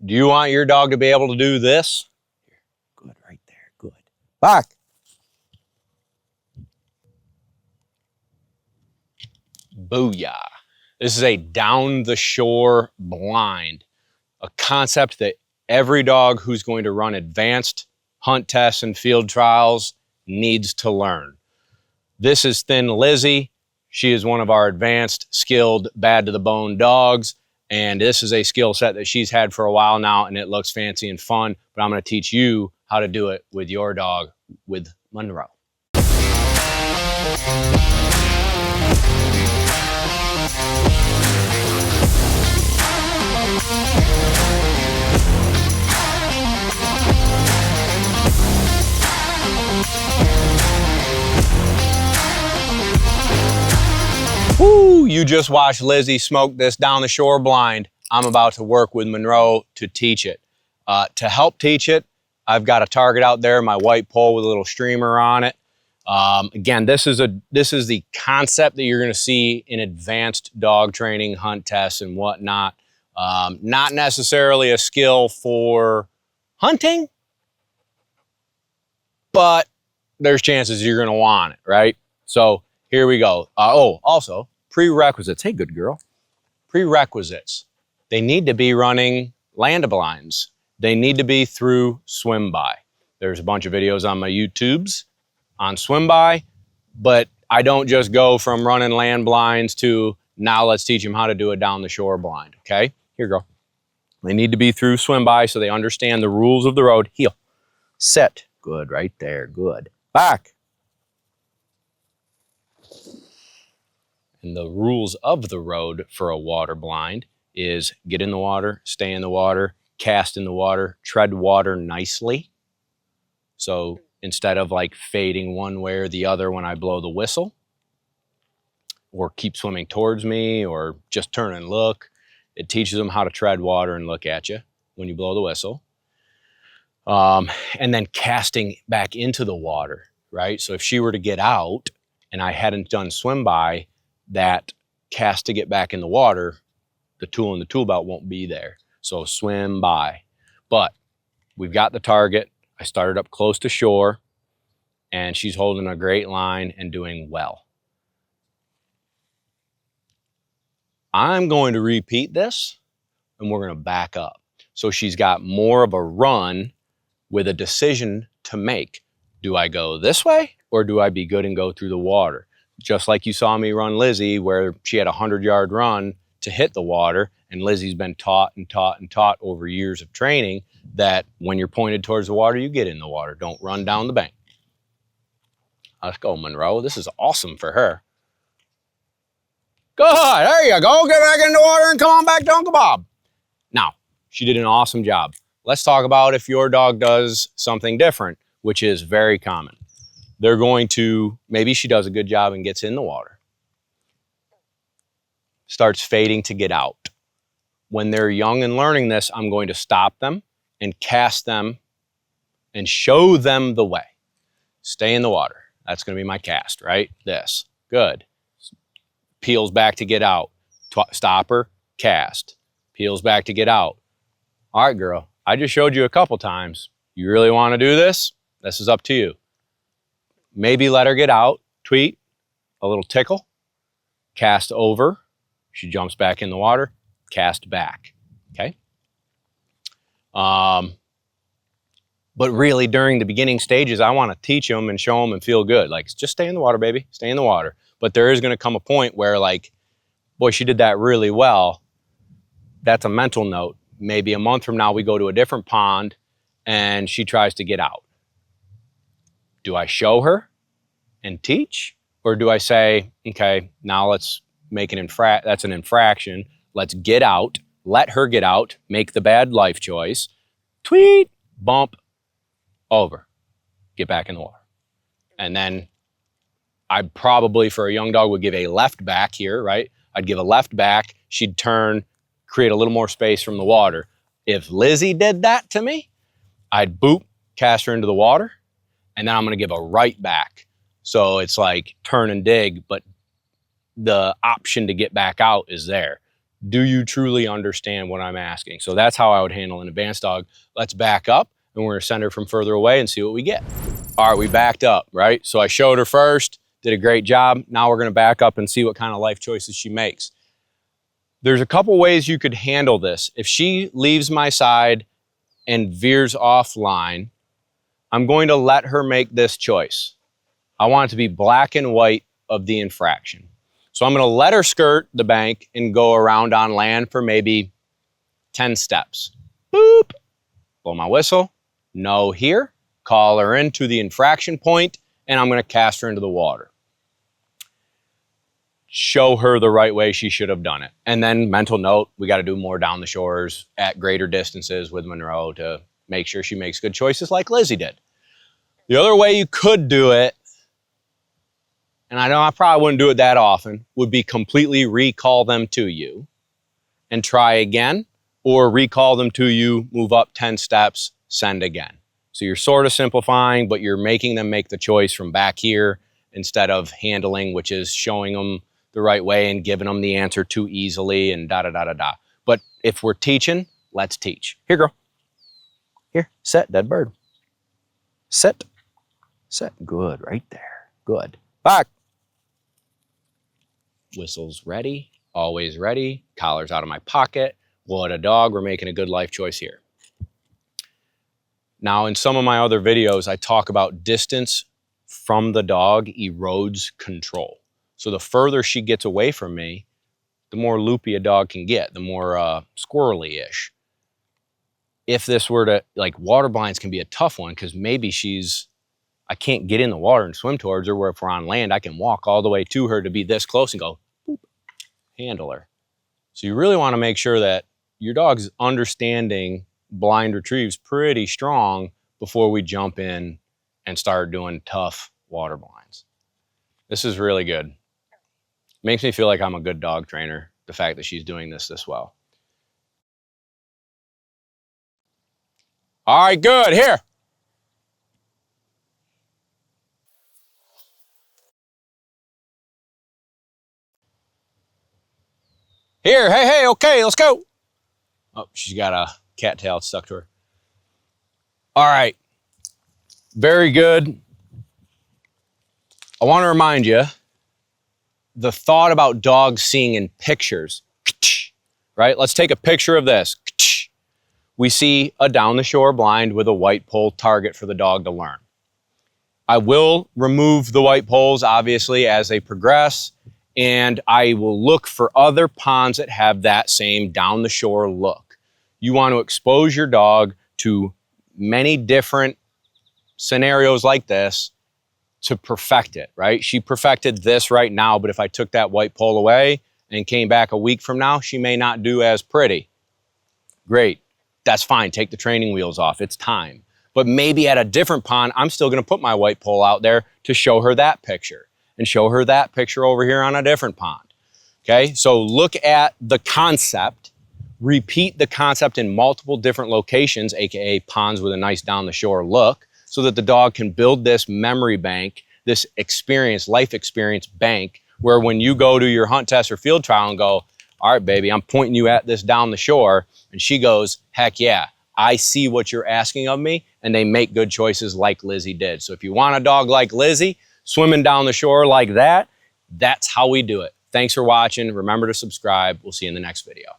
Do you want your dog to be able to do this? Good, right there, good. Back. Booyah. This is a down the shore blind, a concept that every dog who's going to run advanced hunt tests and field trials needs to learn. This is Thin Lizzie. She is one of our advanced, skilled, bad to the bone dogs. And this is a skill set that she's had for a while now, and it looks fancy and fun. But I'm going to teach you how to do it with your dog with Monroe. Woo! You just watched Lizzie smoke this down the shore blind. I'm about to work with Monroe to teach it. To help teach it, I've got a target out there, my white pole with a little streamer on it. Again, this is the concept that you're going to see in advanced dog training, hunt tests, and whatnot. Not necessarily a skill for hunting, but there's chances you're going to want it, right? So here we go. Also, prerequisites. Hey, good girl. Prerequisites. They need to be running land blinds. They need to be through swim by. There's a bunch of videos on my YouTubes on swim by, but I don't just go from running land blinds to now let's teach them how to do it down the shore blind, okay? Here, girl. They need to be through swim by so they understand the rules of the road. Heel. Sit. Good, right there, good. Back. And the rules of the road for a water blind is get in the water, stay in the water, cast in the water, tread water nicely. So instead of like fading one way or the other when I blow the whistle, or keep swimming towards me, or just turn and look, it teaches them how to tread water and look at you when you blow the whistle. And then casting back into the water, right? So if she were to get out and I hadn't done swim by, that cast to get back in the water, the tool in the tool belt won't be there. So swim by. But we've got the target. I started up close to shore and she's holding a great line and doing well. I'm going to repeat this and we're going to back up. So she's got more of a run with a decision to make. Do I go this way or do I be good and go through the water? Just like you saw me run Lizzie, where she had a 100-yard run to hit the water, and Lizzie's been taught and taught and taught over years of training that when you're pointed towards the water, you get in the water. Don't run down the bank. Let's go, Monroe. This is awesome for her. Good. There you go. Get back in the water and come on back to Uncle Bob. Now, she did an awesome job. Let's talk about if your dog does something different, which is very common. They're going to, maybe she does a good job and gets in the water. Starts fading to get out. When they're young and learning this, I'm going to stop them and cast them and show them the way. Stay in the water. That's going to be my cast, right? This. Good. Peels back to get out. Stop her, cast. Peels back to get out. All right, girl, I just showed you a couple times. You really want to do this? This is up to you. Maybe let her get out, tweet, a little tickle, cast over. She jumps back in the water, cast back, okay? But really during the beginning stages, I want to teach them and show them and feel good. Like, just stay in the water, baby, stay in the water. But there is going to come a point where like, boy, she did that really well. That's a mental note. Maybe a month from now, we go to a different pond and she tries to get out. Do I show her and teach? Or do I say, okay, now let's make that's an infraction. Let's get out, let her get out, make the bad life choice, tweet, bump, over, get back in the water. And then I probably, for a young dog, would give a left back here, right? I'd give a left back, she'd turn, create a little more space from the water. If Lizzie did that to me, I'd boop, cast her into the water, and then I'm gonna give a right back. So it's like turn and dig, but the option to get back out is there. Do you truly understand what I'm asking? So that's how I would handle an advanced dog. Let's back up and we're gonna send her from further away and see what we get. All right, we backed up, right? So I showed her first, did a great job. Now we're gonna back up and see what kind of life choices she makes. There's a couple ways you could handle this. If she leaves my side and veers offline, I'm going to let her make this choice. I want it to be black and white of the infraction. So I'm going to let her skirt the bank and go around on land for maybe 10 steps. Boop. Blow my whistle. No here. Call her into the infraction point, and I'm going to cast her into the water. Show her the right way she should have done it. And then mental note, we got to do more down the shores at greater distances with Monroe to make sure she makes good choices like Lizzie did. The other way you could do it, and I know I probably wouldn't do it that often, would be completely recall them to you and try again, or recall them to you, move up 10 steps, send again. So you're sort of simplifying, but you're making them make the choice from back here instead of handling, which is showing them the right way and giving them the answer too easily and da-da-da-da-da. But if we're teaching, let's teach. Here, girl. Here, sit, dead bird. Sit. Sit. Good, right there. Good. Back. Whistle's ready, always ready. Collar's out of my pocket. What a dog. We're making a good life choice here. Now, in some of my other videos, I talk about distance from the dog erodes control. So the further she gets away from me, the more loopy a dog can get, the more squirrely-ish. If this were to, like, water blinds can be a tough one because maybe I can't get in the water and swim towards her, where if we're on land, I can walk all the way to her to be this close and go, boop, handle her. So you really want to make sure that your dog's understanding blind retrieves pretty strong before we jump in and start doing tough water blinds. This is really good. Makes me feel like I'm a good dog trainer, the fact that she's doing this well. All right, good. Here. Here, hey, okay, let's go. Oh, she's got a cattail stuck to her. All right, very good. I want to remind you, the thought about dogs seeing in pictures, right? Let's take a picture of this. We see a down the shore blind with a white pole target for the dog to learn. I will remove the white poles, obviously, as they progress, and I will look for other ponds that have that same down the shore look. You want to expose your dog to many different scenarios like this to perfect it, right? She perfected this right now, but if I took that white pole away and came back a week from now, she may not do as pretty. Great, that's fine, take the training wheels off, it's time. But maybe at a different pond, I'm still gonna put my white pole out there to show her that picture and show her that picture over here on a different pond, okay? So look at the concept, repeat the concept in multiple different locations, AKA ponds with a nice down the shore look, so that the dog can build this memory bank, this experience, life experience bank, where when you go to your hunt test or field trial and go, all right, baby, I'm pointing you at this down the shore, and she goes, heck yeah, I see what you're asking of me, and they make good choices like Lizzie did. So if you want a dog like Lizzie, swimming down the shore like that, that's how we do it. Thanks for watching. Remember to subscribe. We'll see you in the next video.